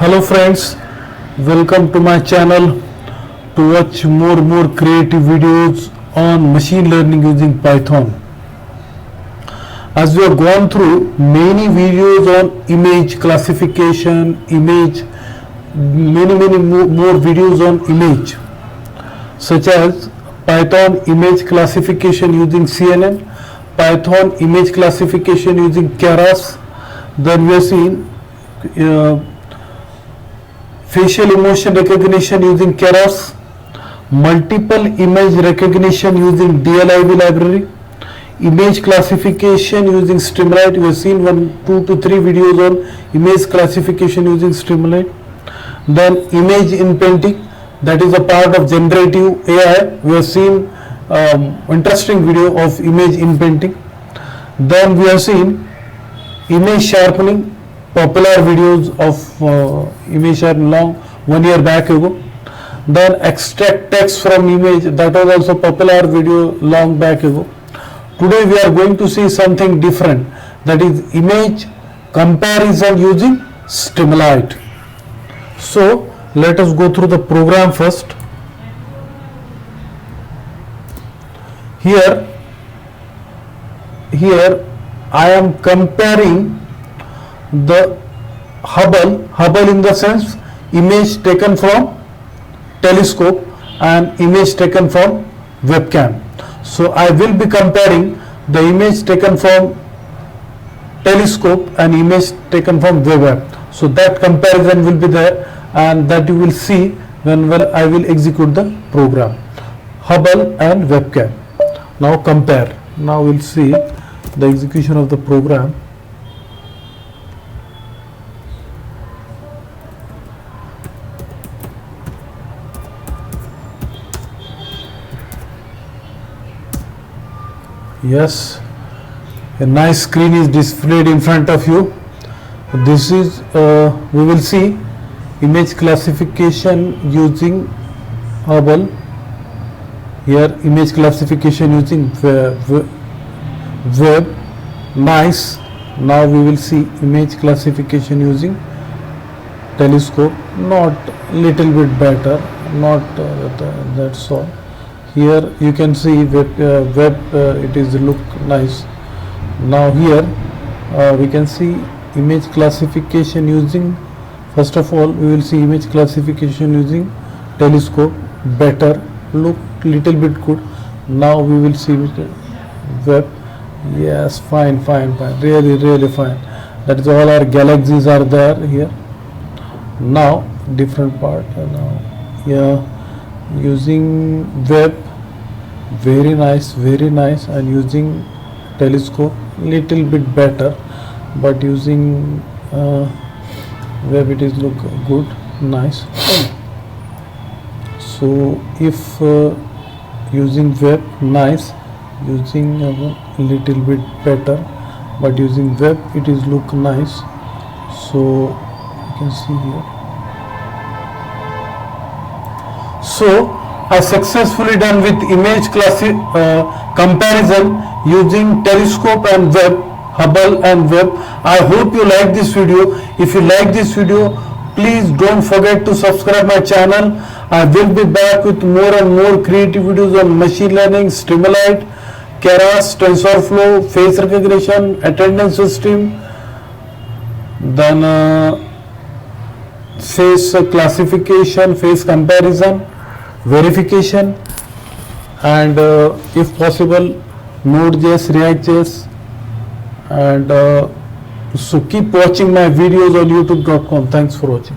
Hello friends, welcome to my channel to watch more creative videos on machine learning using Python. As we have gone through many videos on image classification, many more videos on image, such as Python image classification using CNN, Python image classification using Keras. Then we have seen facial emotion recognition using Keras, multiple image recognition using DLIV library, image classification using Streamlit. We have seen 2 to 3 videos on image classification using Streamlit. Then image inpainting, that is a part of generative AI. We have seen interesting video of image inpainting. Then we have seen image sharpening, popular videos of image sharpening long 1 year back ago. Then extract text from image, that was also popular video long back ago. Today we are going to see something different, that is image comparison using Streamlit. So let us go through the program first. Here I am comparing the Hubble in the sense image taken from telescope and image taken from webcam. So I will be comparing the image taken from telescope and image taken from web. So that comparison will be there, and that you will see when I will execute the program. Hubble and webcam. Now compare. Now we'll see the execution of the program. Yes, a nice screen is displayed in front of you. This is we will see image classification using Hubble. Here image classification using web. Nice. Now we will see image classification using telescope. Not little bit better, not that's all. Here you can see web it is look nice. Now here we can see image classification using, first of all we will see image classification using telescope, better, look little bit good. Now we will see web. Yes, fine, really fine. That is all our galaxies are there here. Now different part. Now using web, very nice, and using telescope little bit better, but using web it is look good, nice. So if using web, nice, using little bit better, but using web it is look nice. So you can see here. So I successfully done with image comparison using telescope and web, Hubble and web. I hope you like this video. If you like this video, please don't forget to subscribe my channel. I will be back with more and more creative videos on machine learning, Streamlit, Keras, TensorFlow, face recognition, attendance system, then face classification, face comparison, verification, and if possible Node.js, React.js, and so keep watching my videos on youtube.com. Thanks for watching.